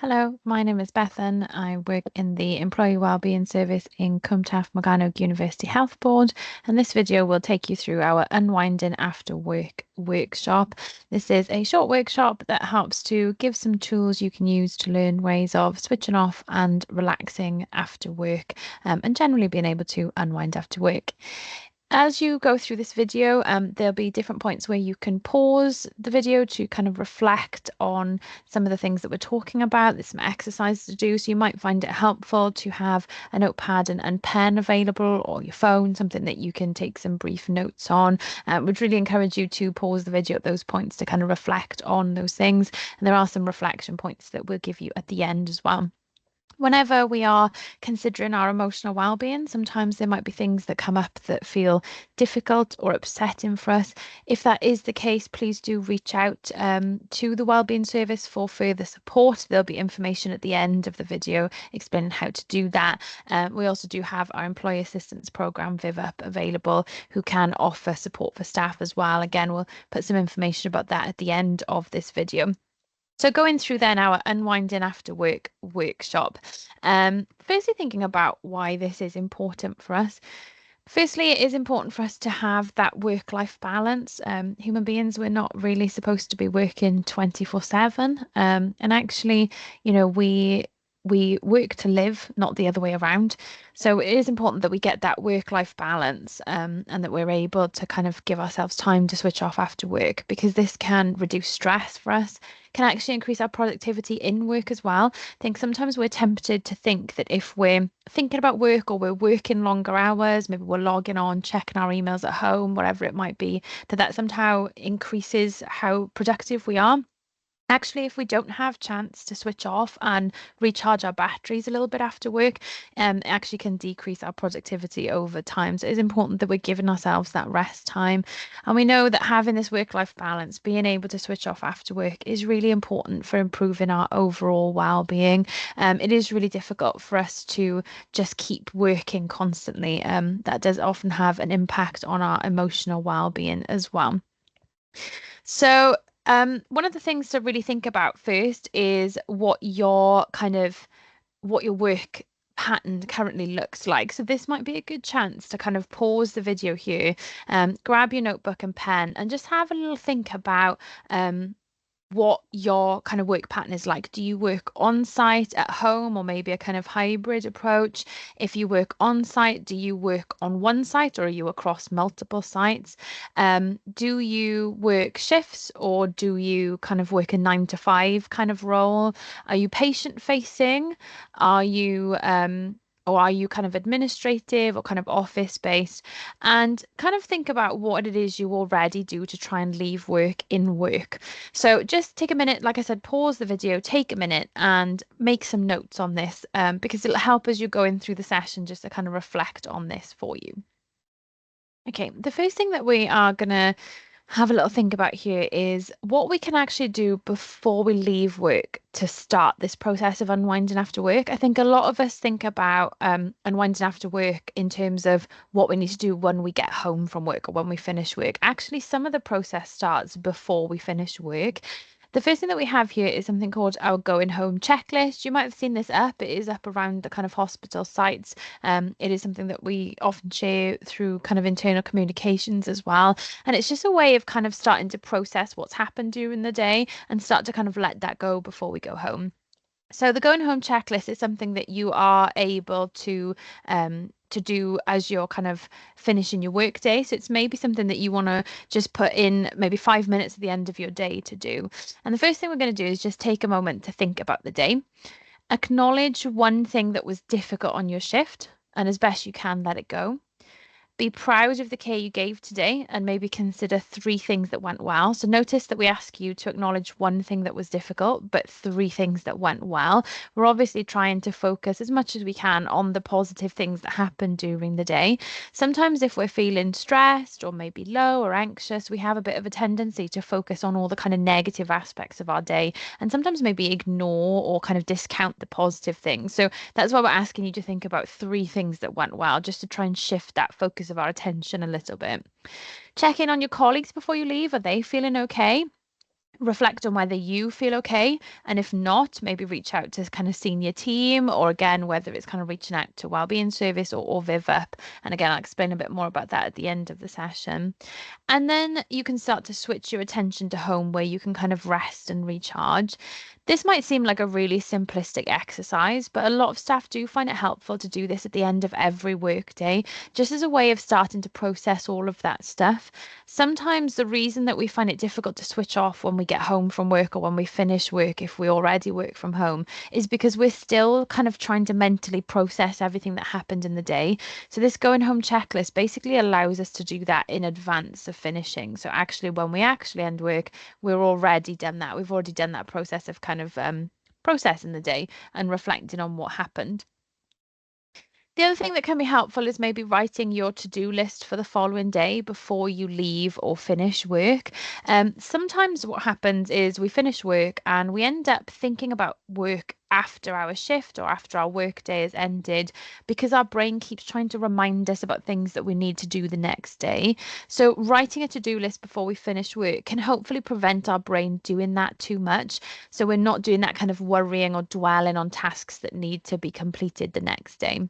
Hello, my name is Bethan. I work in the Employee Wellbeing Service in Cwmtaf Morgannwg University Health Board, and this video will take you through our Unwinding After Work workshop. This is a short workshop that helps to give some tools you can use to learn ways of switching off and relaxing after work, and generally being able to unwind after work. As you go through this video, there'll be different points where you can pause the video to kind of reflect on some of the things that we're talking about. There's some exercises to do, so you might find it helpful to have a notepad and pen available, or your phone, something that you can take some brief notes on. Would really encourage you to pause the video at those points to kind of reflect on those things. And there are some reflection points that we'll give you at the end as well. Whenever we are considering our emotional well-being, sometimes there might be things that come up that feel difficult or upsetting for us. If that is the case, please do reach out to the Wellbeing Service for further support. There'll be information at the end of the video explaining how to do that. We also do have our Employee Assistance Programme, Vivup, available, who can offer support for staff as well. Again, we'll put some information about that at the end of this video. So going through then our Unwinding After Work workshop, firstly thinking about why this is important for us. Firstly, it is important for us to have that work-life balance. Human beings, we're not really supposed to be working 24/7. And actually, we work to live, not the other way around. So it is important that we get that work-life balance, and that we're able to kind of give ourselves time to switch off after work, because this can reduce stress for us, can actually increase our productivity in work as well. I think sometimes we're tempted to think that if we're thinking about work or we're working longer hours, maybe we're logging on, checking our emails at home, whatever it might be, that somehow increases how productive we are. Actually, if we don't have chance to switch off and recharge our batteries a little bit after work, it actually can decrease our productivity over time. So it's important that we're giving ourselves that rest time. And we know that having this work-life balance, being able to switch off after work, is really important for improving our overall well-being. It is really difficult for us to just keep working constantly. That does often have an impact on our emotional well-being as well. So, one of the things to really think about first is what your work pattern currently looks like. So this might be a good chance to kind of pause the video here, grab your notebook and pen, and just have a little think about what your kind of work pattern is like. Do you work on site, at home, or maybe a kind of hybrid approach? If you work on site, do you work on one site, or are you across multiple sites? Do you work shifts, or do you kind of work a 9 to 5 kind of role? Are you patient facing? Are you or are you kind of administrative or kind of office based? And kind of think about what it is you already do to try and leave work in work. So just take a minute, like I said, pause the video, take a minute and make some notes on this, because it'll help as you're going through the session just to kind of reflect on this for you. Okay, the first thing that we are going to have a little think about here is what we can actually do before we leave work to start this process of unwinding after work. I think a lot of us think about unwinding after work in terms of what we need to do when we get home from work or when we finish work. Actually, some of the process starts before we finish work. The first thing that we have here is something called our going home checklist. You might have seen this up. It is up around the kind of hospital sites. It is something that we often share through kind of internal communications as well. And it's just a way of kind of starting to process what's happened during the day and start to kind of let that go before we go home. So the going home checklist is something that you are able to do as you're kind of finishing your work day. So it's maybe something that you want to just put in maybe 5 minutes at the end of your day to do. And the first thing we're going to do is just take a moment to think about the day. Acknowledge one thing that was difficult on your shift, and as best you can, let it go. Be proud of the care you gave today and maybe consider 3 things that went well. So notice that we ask you to acknowledge one thing that was difficult, but 3 things that went well. We're obviously trying to focus as much as we can on the positive things that happened during the day. Sometimes if we're feeling stressed or maybe low or anxious, we have a bit of a tendency to focus on all the kind of negative aspects of our day and sometimes maybe ignore or kind of discount the positive things. So that's why we're asking you to think about 3 things that went well, just to try and shift that focus of our attention a little bit. Check in on your colleagues before you leave. Are they feeling okay? reflect on whether you feel okay, and if not, maybe reach out to kind of senior team, or again, whether it's kind of reaching out to wellbeing service or Vivup. And again, I'll explain a bit more about that at the end of the session. And then you can start to switch your attention to home, where you can kind of rest and recharge. This might seem like a really simplistic exercise, but a lot of staff do find it helpful to do this at the end of every workday, just as a way of starting to process all of that stuff. Sometimes the reason that we find it difficult to switch off when we get home from work, or when we finish work, if we already work from home, is because we're still kind of trying to mentally process everything that happened in the day. So this going home checklist basically allows us to do that in advance of finishing. So actually, when we actually end work, we're already done that. We've already done that process of kind of processing the day and reflecting on what happened. The other thing that can be helpful is maybe writing your to-do list for the following day before you leave or finish work. Sometimes what happens is we finish work and we end up thinking about work after our shift or after our work day has ended, because our brain keeps trying to remind us about things that we need to do the next day. So writing a to-do list before we finish work can hopefully prevent our brain doing that too much. So we're not doing that kind of worrying or dwelling on tasks that need to be completed the next day.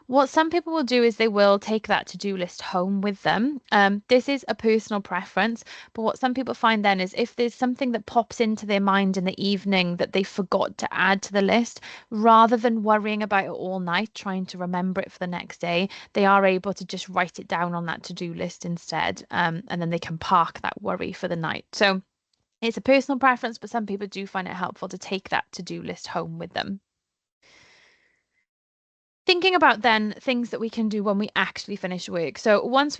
What some people will do is they will take that to-do list home with them. This is a personal preference, but what some people find then is if there's something that pops into their mind in the evening that they forgot to add to the list, rather than worrying about it all night, trying to remember it for the next day, they are able to just write it down on that to-do list instead, and then they can park that worry for the night. So it's a personal preference, but some people do find it helpful to take that to-do list home with them. Thinking about then things that we can do when we actually finish work. So once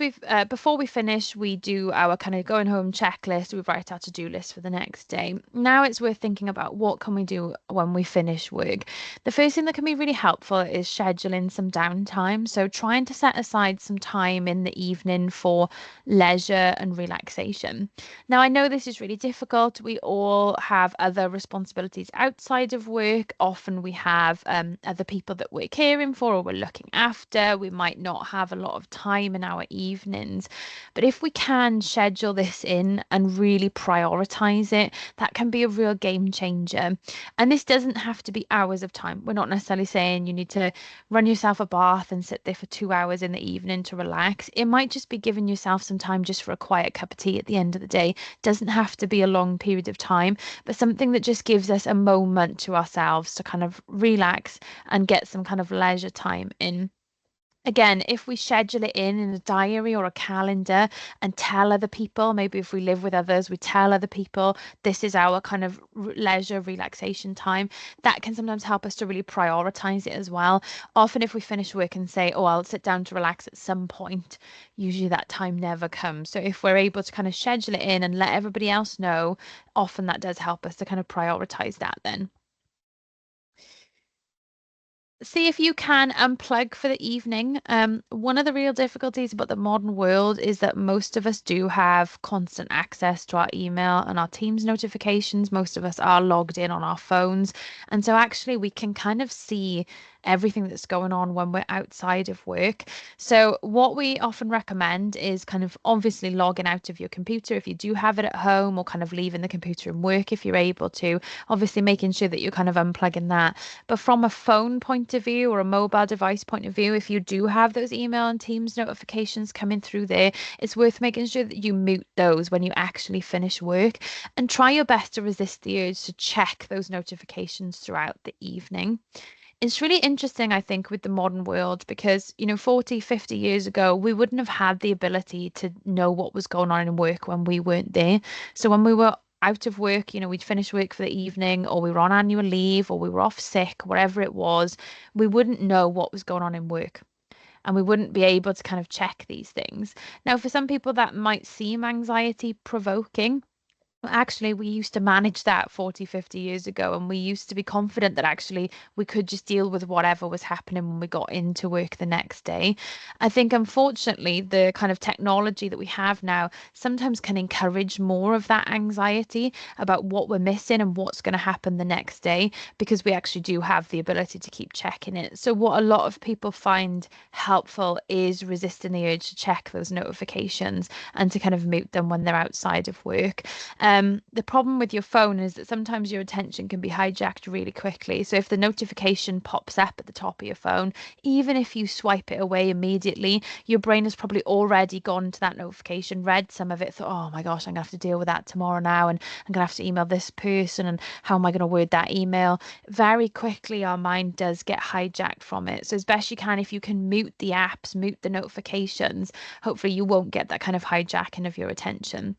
before we finish, we do our kind of going home checklist. We write our to-do list for the next day. Now it's worth thinking about what can we do when we finish work. The first thing that can be really helpful is scheduling some downtime. So trying to set aside some time in the evening for leisure and relaxation. Now I know this is really difficult. We all have other responsibilities outside of work. Often we have other people that we're caring for or we're looking after. We might not have a lot of time in our evenings. But if we can schedule this in and really prioritize it, that can be a real game changer. And this doesn't have to be hours of time. We're not necessarily saying you need to run yourself a bath and sit there for 2 hours in the evening to relax. It might just be giving yourself some time just for a quiet cup of tea at the end of the day. Doesn't have to be a long period of time, but something that just gives us a moment to ourselves to kind of relax and get some kind of leisure time in. Again, if we schedule it in a diary or a calendar and tell other people, maybe if we live with others, we tell other people this is our kind of leisure relaxation time, that can sometimes help us to really prioritize it as well. Often, if we finish work and say, oh, I'll sit down to relax at some point, usually that time never comes. So if we're able to kind of schedule it in and let everybody else know, often that does help us to kind of prioritize that then. See if you can unplug for the evening. One of the real difficulties about the modern world is that most of us do have constant access to our email and our Teams notifications. Most of us are logged in on our phones. And so actually we can kind of see everything that's going on when we're outside of work. So what we often recommend is kind of obviously logging out of your computer if you do have it at home, or kind of leaving the computer and work if you're able to. Obviously making sure that you're kind of unplugging that. But from a phone point of view or a mobile device point of view, if you do have those email and Teams notifications coming through there, it's worth making sure that you mute those when you actually finish work, and try your best to resist the urge to check those notifications throughout the evening. It's really interesting, I think, with the modern world because, 40, 50 years ago, we wouldn't have had the ability to know what was going on in work when we weren't there. So when we were out of work, we'd finish work for the evening, or we were on annual leave, or we were off sick, whatever it was, we wouldn't know what was going on in work. And we wouldn't be able to kind of check these things. Now, for some people, that might seem anxiety provoking. Actually, we used to manage that 40, 50 years ago, and we used to be confident that actually we could just deal with whatever was happening when we got into work the next day. I think, unfortunately, the kind of technology that we have now sometimes can encourage more of that anxiety about what we're missing and what's going to happen the next day, because we actually do have the ability to keep checking it. So, what a lot of people find helpful is resisting the urge to check those notifications and to kind of mute them when they're outside of work. The problem with your phone is that sometimes your attention can be hijacked really quickly. So if the notification pops up at the top of your phone, even if you swipe it away immediately, your brain has probably already gone to that notification, read some of it, thought, oh my gosh, I'm gonna have to deal with that tomorrow now, and I'm gonna have to email this person, and how am I gonna word that email? Very quickly, our mind does get hijacked from it. So as best you can, if you can mute the apps, mute the notifications, hopefully you won't get that kind of hijacking of your attention.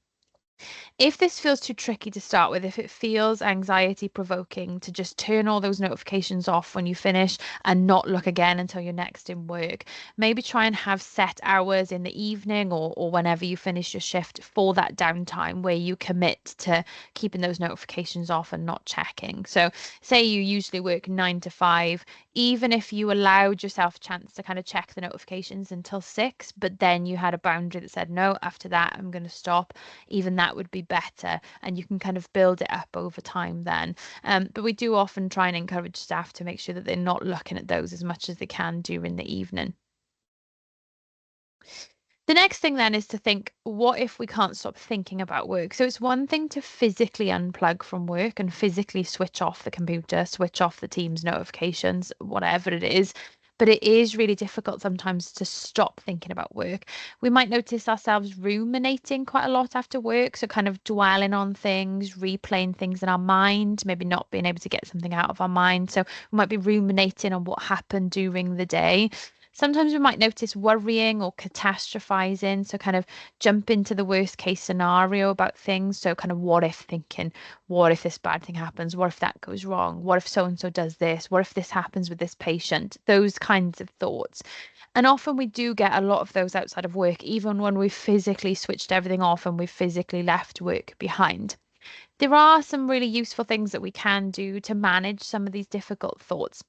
If this feels too tricky to start with, if it feels anxiety provoking to just turn all those notifications off when you finish and not look again until you're next in work, maybe try and have set hours in the evening or whenever you finish your shift for that downtime where you commit to keeping those notifications off and not checking. So, say you usually work 9 to 5, even if you allowed yourself a chance to kind of check the notifications until 6, but then you had a boundary that said, no, after that, I'm going to stop, even that would be better, and you can kind of build it up over time then. But we do often try and encourage staff to make sure that they're not looking at those as much as they can during the evening. The next thing then is to think, what if we can't stop thinking about work? So it's one thing to physically unplug from work and physically switch off the computer, switch off the Teams notifications, whatever it is. But it is really difficult sometimes to stop thinking about work. We might notice ourselves ruminating quite a lot after work. So, kind of dwelling on things, replaying things in our mind, maybe not being able to get something out of our mind. So, we might be ruminating on what happened during the day. Sometimes we might notice worrying or catastrophizing. So, kind of jump into the worst case scenario about things. So, kind of what if thinking, what if this bad thing happens? What if that goes wrong? What if so and so does this? What if this happens with this patient? Those kinds of thoughts. And often we do get a lot of those outside of work, even when we've physically switched everything off and we've physically left work behind. There are some really useful things that we can do to manage some of these difficult thoughts.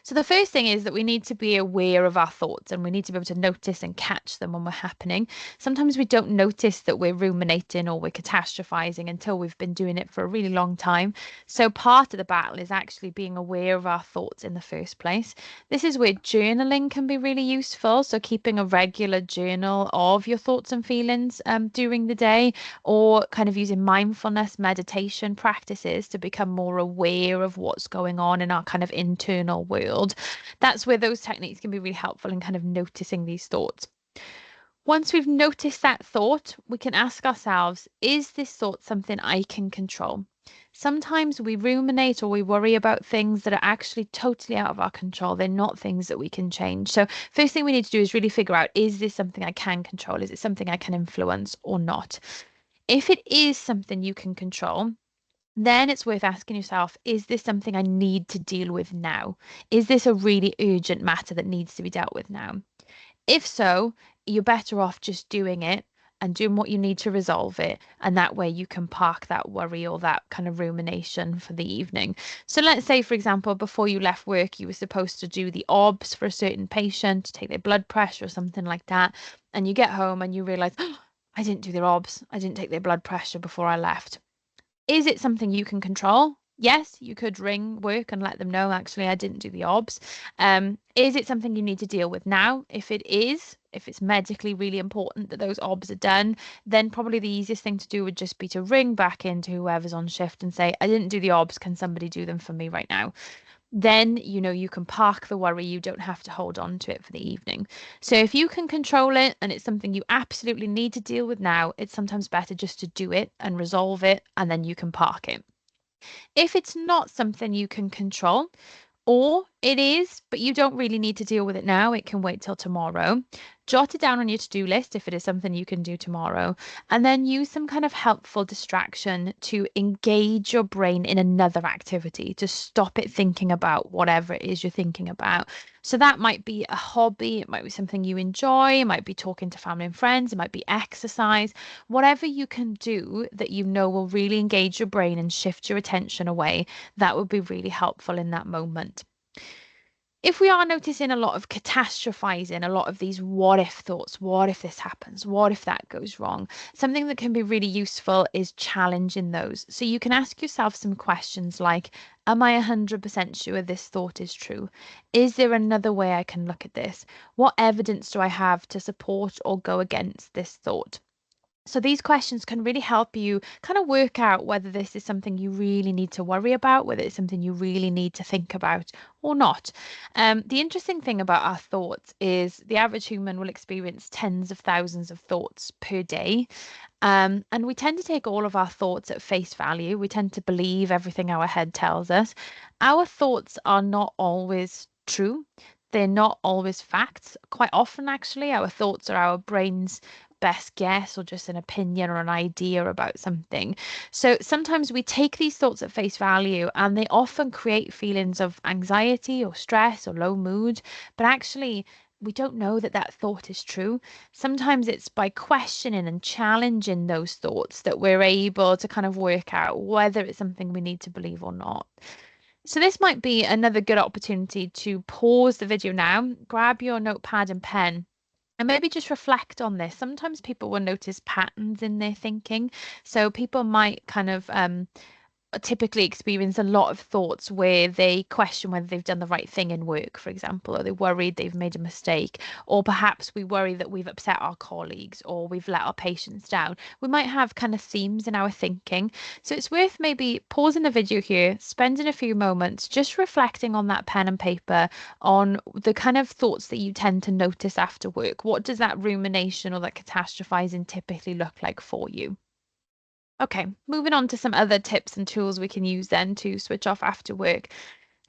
So the first thing is that we need to be aware of our thoughts and we need to be able to notice and catch them when we're happening. Sometimes we don't notice that we're ruminating or we're catastrophizing until we've been doing it for a really long time. So part of the battle is actually being aware of our thoughts in the first place. This is where journaling can be really useful. So keeping a regular journal of your thoughts and feelings during the day, or kind of using mindfulness meditation practices to become more aware of what's going on in our kind of internal world. That's where those techniques can be really helpful in kind of noticing these thoughts. Once we've noticed that thought, we can ask ourselves, is this thought something I can control? Sometimes we ruminate or we worry about things that are actually totally out of our control. They're not things that we can change. So, first thing we need to do is really figure out, is this something I can control? Is it something I can influence or not? If it is something you can control, then it's worth asking yourself, is this something I need to deal with now? Is this a really urgent matter that needs to be dealt with now? If so, you're better off just doing it and doing what you need to resolve it. And that way you can park that worry or that kind of rumination for the evening. So let's say, for example, before you left work, you were supposed to do the OBS for a certain patient, take their blood pressure or something like that. And you get home and you realize, oh, I didn't do their OBS. I didn't take their blood pressure before I left. Is it something you can control? Yes, you could ring work and let them know, actually, I didn't do the OBS. Is it something you need to deal with now? If it is, if it's medically really important that those OBS are done, then probably the easiest thing to do would just be to ring back into whoever's on shift and say, I didn't do the OBS. Can somebody do them for me right now? Then you can park the worry. You don't have to hold on to it for the evening. So if you can control it and it's something you absolutely need to deal with now, it's sometimes better just to do it and resolve it, and then you can park it. If it's not something you can control, or it is, but you don't really need to deal with it now, it can wait till tomorrow. Jot it down on your to-do list if it is something you can do tomorrow, and then use some kind of helpful distraction to engage your brain in another activity to stop it thinking about whatever it is you're thinking about. So that might be a hobby, it might be something you enjoy, it might be talking to family and friends, it might be exercise, whatever you can do that you know will really engage your brain and shift your attention away, that would be really helpful in that moment. If we are noticing a lot of catastrophizing, a lot of these what if thoughts, what if this happens, what if that goes wrong, something that can be really useful is challenging those. So you can ask yourself some questions like, am I 100% sure this thought is true? Is there another way I can look at this? What evidence do I have to support or go against this thought? So these questions can really help you kind of work out whether this is something you really need to worry about, whether it's something you really need to think about or not. The interesting thing about our thoughts is the average human will experience tens of thousands of thoughts per day. And we tend to take all of our thoughts at face value. We tend to believe everything our head tells us. Our thoughts are not always true. They're not always facts. Quite often, actually, our thoughts are our brain's best guess or just an opinion or an idea about something. So sometimes we take these thoughts at face value and they often create feelings of anxiety or stress or low mood. But actually, we don't know that that thought is true. Sometimes it's by questioning and challenging those thoughts that we're able to kind of work out whether it's something we need to believe or not. So this might be another good opportunity to pause the video now, grab your notepad and pen, and maybe just reflect on this. Sometimes people will notice patterns in their thinking. So people might kind of typically experience a lot of thoughts where they question whether they've done the right thing in work, for example, or they're worried they've made a mistake, or perhaps we worry that we've upset our colleagues or we've let our patients down. We might have kind of themes in our thinking. So it's worth maybe pausing the video here, spending a few moments just reflecting on that pen and paper on the kind of thoughts that you tend to notice after work. What does that rumination or that catastrophizing typically look like for you? Okay, moving on to some other tips and tools we can use then to switch off after work.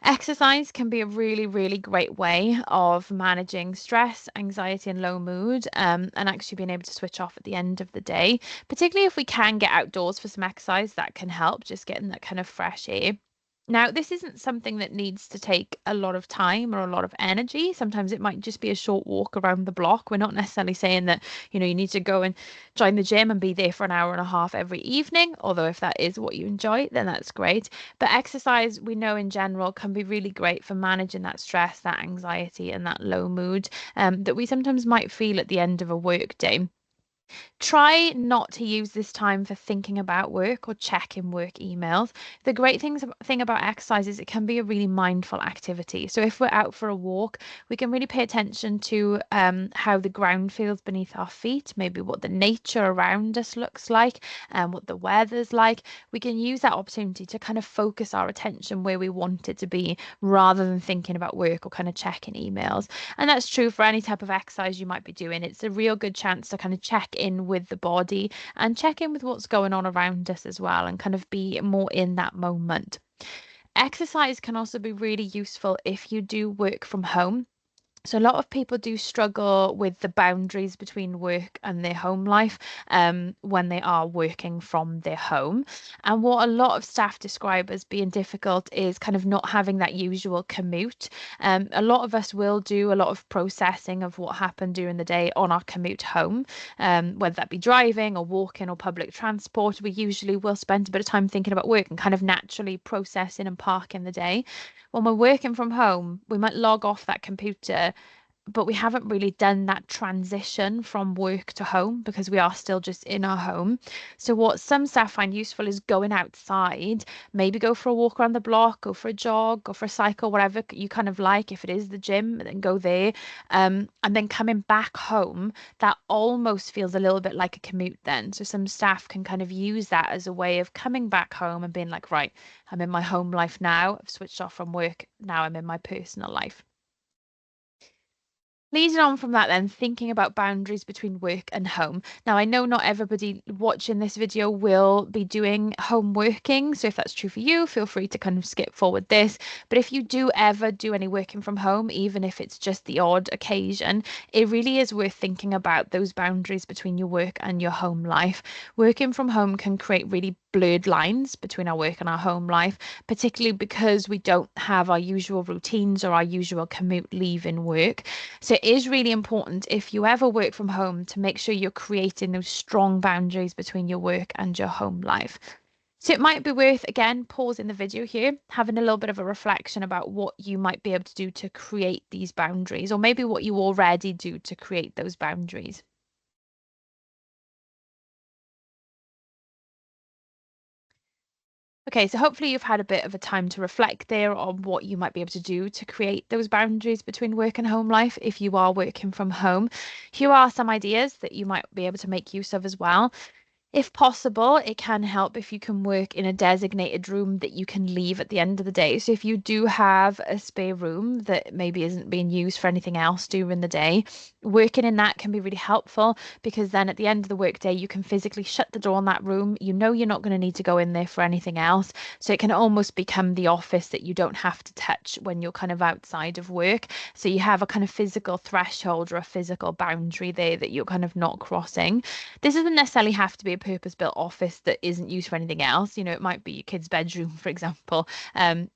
Exercise can be a really, really great way of managing stress, anxiety, and low mood, and actually being able to switch off at the end of the day. Particularly if we can get outdoors for some exercise, that can help, just getting that kind of fresh air. Now, this isn't something that needs to take a lot of time or a lot of energy. Sometimes it might just be a short walk around the block. We're not necessarily saying that, you need to go and join the gym and be there for an hour and a half every evening. Although if that is what you enjoy, then that's great. But exercise, we know in general, can be really great for managing that stress, that anxiety, and that low mood that we sometimes might feel at the end of a work day. Try not to use this time for thinking about work or checking work emails. The great thing about exercise is it can be a really mindful activity. So if we're out for a walk, we can really pay attention to how the ground feels beneath our feet, maybe what the nature around us looks like, and what the weather's like. We can use that opportunity to kind of focus our attention where we want it to be rather than thinking about work or kind of checking emails. And that's true for any type of exercise you might be doing. It's a real good chance to kind of check in with the body and check in with what's going on around us as well and kind of be more in that moment. Exercise can also be really useful if you do work from home. So a lot of people do struggle with the boundaries between work and their home life when they are working from their home. And what a lot of staff describe as being difficult is kind of not having that usual commute. A lot of us will do a lot of processing of what happened during the day on our commute home, whether that be driving or walking or public transport. We usually will spend a bit of time thinking about work and kind of naturally processing and parking the day. When we're working from home, we might log off that computer, but we haven't really done that transition from work to home because we are still just in our home. So what some staff find useful is going outside, maybe go for a walk around the block, go for a jog, go for a cycle, whatever you kind of like. If it is the gym, then go there. And then coming back home, that almost feels a little bit like a commute then. So some staff can kind of use that as a way of coming back home and being like, right, I'm in my home life now. I've switched off from work. Now I'm in my personal life. Leading on from that, then thinking about boundaries between work and home. Now, I know not everybody watching this video will be doing home working. So, if that's true for you, feel free to kind of skip forward this. But if you do ever do any working from home, even if it's just the odd occasion, it really is worth thinking about those boundaries between your work and your home life. Working from home can create really blurred lines between our work and our home life, particularly because we don't have our usual routines or our usual commute leaving work. So it is really important if you ever work from home to make sure you're creating those strong boundaries between your work and your home life. So it might be worth, again, pausing the video here, having a little bit of a reflection about what you might be able to do to create these boundaries, or maybe what you already do to create those boundaries. Okay, so hopefully you've had a bit of a time to reflect there on what you might be able to do to create those boundaries between work and home life if you are working from home. Here are some ideas that you might be able to make use of as well. If possible, it can help if you can work in a designated room that you can leave at the end of the day. So if you do have a spare room that maybe isn't being used for anything else during the day, working in that can be really helpful because then at the end of the workday, you can physically shut the door on that room. You know you're not going to need to go in there for anything else. So it can almost become the office that you don't have to touch when you're kind of outside of work. So you have a kind of physical threshold or a physical boundary there that you're kind of not crossing. This doesn't necessarily have to be a purpose-built office that isn't used for anything else. You know, it might be your kid's bedroom, for example,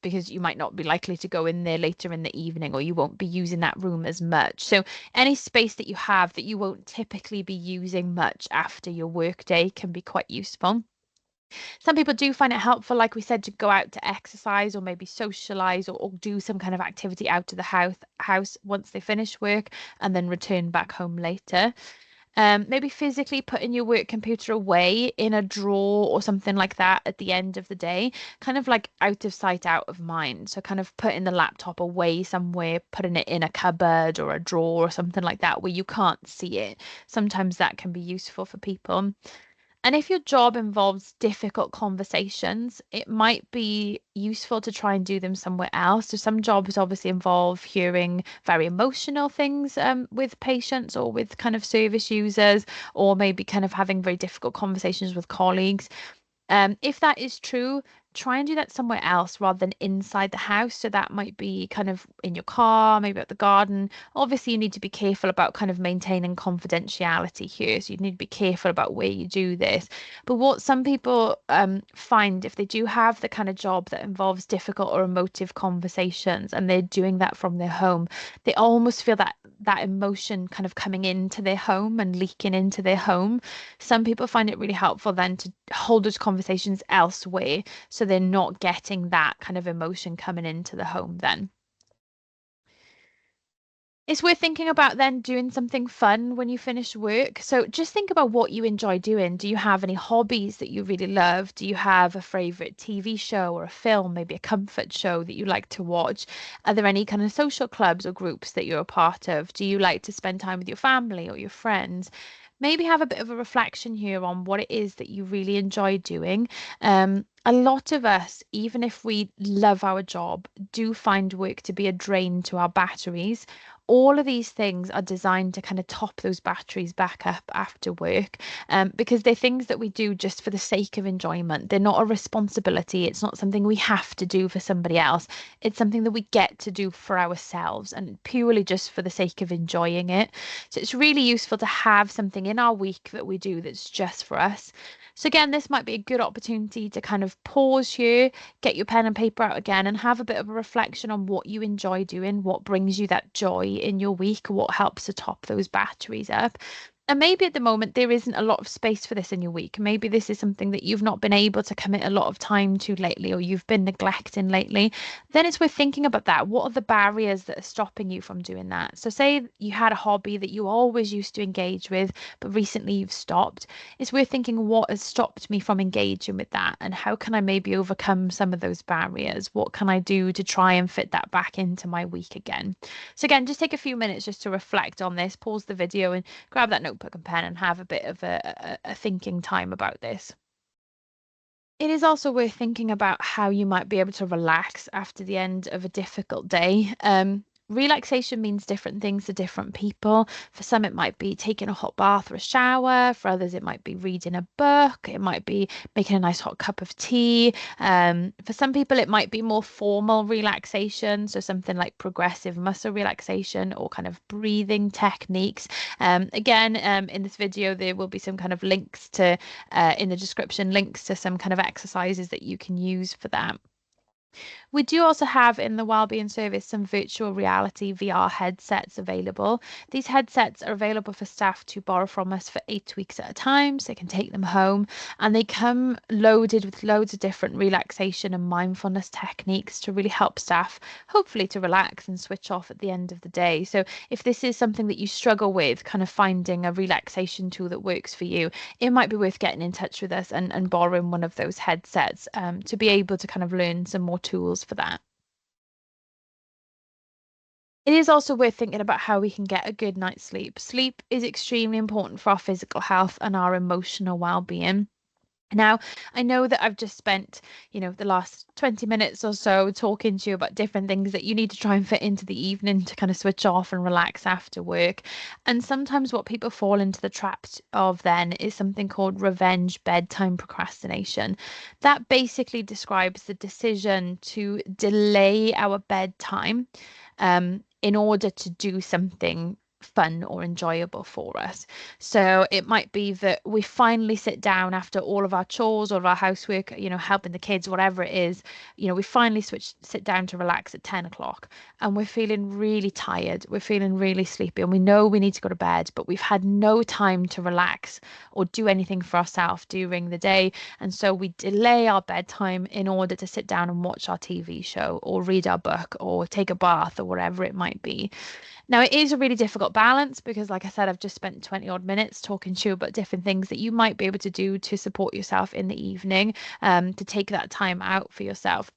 because you might not be likely to go in there later in the evening, or you won't be using that room as much. So any space that you have that you won't typically be using much after your work day can be quite useful. Some people do find it helpful, like we said, to go out to exercise or maybe socialize or do some kind of activity out of the house once they finish work and then return back home later. Maybe physically putting your work computer away in a drawer or something like that at the end of the day, kind of like out of sight, out of mind. So, kind of putting the laptop away somewhere, putting it in a cupboard or a drawer or something like that where you can't see it. Sometimes that can be useful for people. And if your job involves difficult conversations, it might be useful to try and do them somewhere else. So some jobs obviously involve hearing very emotional things with patients or with kind of service users, or maybe kind of having very difficult conversations with colleagues. If that is true, try and do that somewhere else rather than inside the house. So that might be kind of in your car, maybe at the garden. Obviously, you need to be careful about kind of maintaining confidentiality here. So you need to be careful about where you do this. But what some people find if they do have the kind of job that involves difficult or emotive conversations and they're doing that from their home, they almost feel that emotion kind of coming into their home and leaking into their home. Some people find it really helpful then to hold those conversations elsewhere so they're not getting that kind of emotion coming into the home then. It's worth thinking about then doing something fun when you finish work. So just think about what you enjoy doing. Do you have any hobbies that you really love? Do you have a favorite TV show or a film, maybe a comfort show that you like to watch? Are there any kind of social clubs or groups that you're a part of? Do you like to spend time with your family or your friends? Maybe have a bit of a reflection here on what it is that you really enjoy doing. A lot of us, even if we love our job, do find work to be a drain to our batteries. All of these things are designed to kind of top those batteries back up after work, because they're things that we do just for the sake of enjoyment. They're not a responsibility. It's not something we have to do for somebody else. It's something that we get to do for ourselves and purely just for the sake of enjoying it. So it's really useful to have something in our week that we do that's just for us. So again, this might be a good opportunity to kind of pause here, get your pen and paper out again, and have a bit of a reflection on what you enjoy doing, what brings you that joy in your week, what helps to top those batteries up. And maybe at the moment there isn't a lot of space for this in your week. Maybe this is something that you've not been able to commit a lot of time to lately, or you've been neglecting lately. Then it's worth thinking about that. What are the barriers that are stopping you from doing that? So, say you had a hobby that you always used to engage with, but recently you've stopped. It's worth thinking what has stopped me from engaging with that, and how can I maybe overcome some of those barriers? What can I do to try and fit that back into my week again? So, again, just take a few minutes just to reflect on this, pause the video, and grab that notebook and pen and have a bit of a thinking time about this. It is also worth thinking about how you might be able to relax after the end of a difficult day. Relaxation means different things to different people. For some, it might be taking a hot bath or a shower. For others, it might be reading a book. It might be making a nice hot cup of tea. For some people, it might be more formal relaxation. So something like progressive muscle relaxation or kind of breathing techniques. Again, in this video, there will be some kind of links to in the description, links to some kind of exercises that you can use for that. We do also have in the wellbeing service some virtual reality VR headsets available. These headsets are available for staff to borrow from us for 8 weeks at a time, so they can take them home, and they come loaded with loads of different relaxation and mindfulness techniques to really help staff, hopefully to relax and switch off at the end of the day. So if this is something that you struggle with, kind of finding a relaxation tool that works for you, it might be worth getting in touch with us and borrowing one of those headsets to be able to kind of learn some more tools for that. It is also worth thinking about how we can get a good night's sleep. Sleep is extremely important for our physical health and our emotional well-being. Now, I know that I've just spent, the last 20 minutes or so talking to you about different things that you need to try and fit into the evening to kind of switch off and relax after work. And sometimes what people fall into the trap of then is something called revenge bedtime procrastination. That basically describes the decision to delay our bedtime in order to do something fun or enjoyable for us. So it might be that we finally sit down after all of our chores, all of our housework, helping the kids, whatever it is, we finally sit down to relax at 10 o'clock and we're feeling really tired. We're feeling really sleepy and we know we need to go to bed, but we've had no time to relax or do anything for ourselves during the day. And so we delay our bedtime in order to sit down and watch our TV show or read our book or take a bath or whatever it might be. Now, it is a really difficult balance because, like I said, I've just spent 20 odd minutes talking to you about different things that you might be able to do to support yourself in the evening, to take that time out for yourself.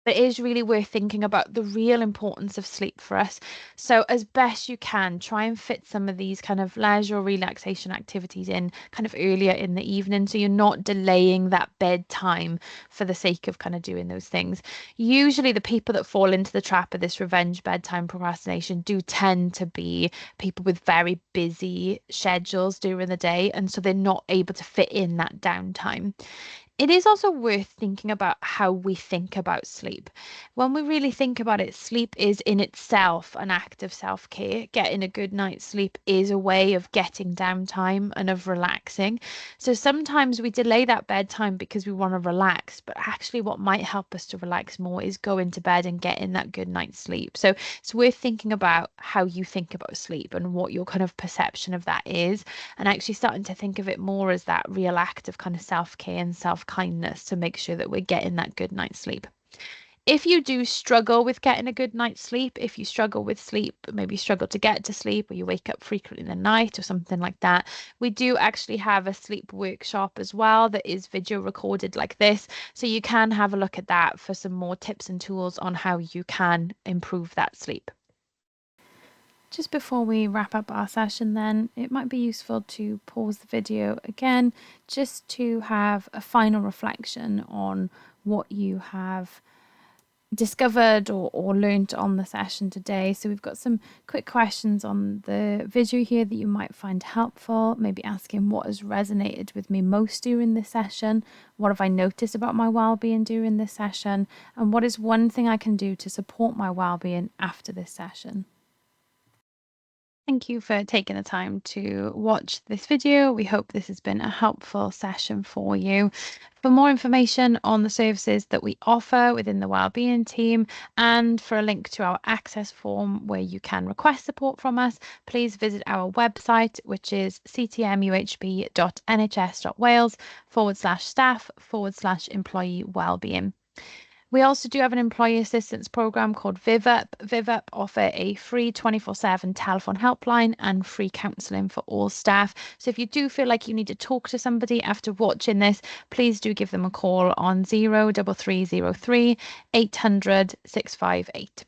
But it is really worth thinking about the real importance of sleep for us. So, as best you can, try and fit some of these kind of leisure or relaxation activities in kind of earlier in the evening. So, you're not delaying that bedtime for the sake of kind of doing those things. Usually, the people that fall into the trap of this revenge bedtime procrastination do tend to be people with very busy schedules during the day. And so, they're not able to fit in that downtime. It is also worth thinking about how we think about sleep. When we really think about it, sleep is in itself an act of self-care. Getting a good night's sleep is a way of getting downtime and of relaxing. So sometimes we delay that bedtime because we want to relax, but actually what might help us to relax more is going to bed and getting that good night's sleep. So it's worth thinking about how you think about sleep and what your kind of perception of that is, and actually starting to think of it more as that real act of kind of self-care and self-kindness to make sure that we're getting that good night's sleep. If you do struggle with getting a good night's sleep, if you struggle with sleep, maybe you struggle to get to sleep or you wake up frequently in the night or something like that, we do actually have a sleep workshop as well that is video recorded like this. So you can have a look at that for some more tips and tools on how you can improve that sleep. Just before we wrap up our session then, it might be useful to pause the video again just to have a final reflection on what you have discovered or learned on the session today. So we've got some quick questions on the video here that you might find helpful, maybe asking what has resonated with me most during this session, what have I noticed about my well-being during this session, and what is one thing I can do to support my well-being after this session. Thank you for taking the time to watch this video. We hope this has been a helpful session for you. For more information on the services that we offer within the Wellbeing team and for a link to our access form where you can request support from us, please visit our website, which is ctmuhb.nhs.wales/staff/employee wellbeing. We also do have an employee assistance program called Vivup. Vivup offer a free 24/7 telephone helpline and free counselling for all staff. So if you do feel like you need to talk to somebody after watching this, please do give them a call on 03303 800 658.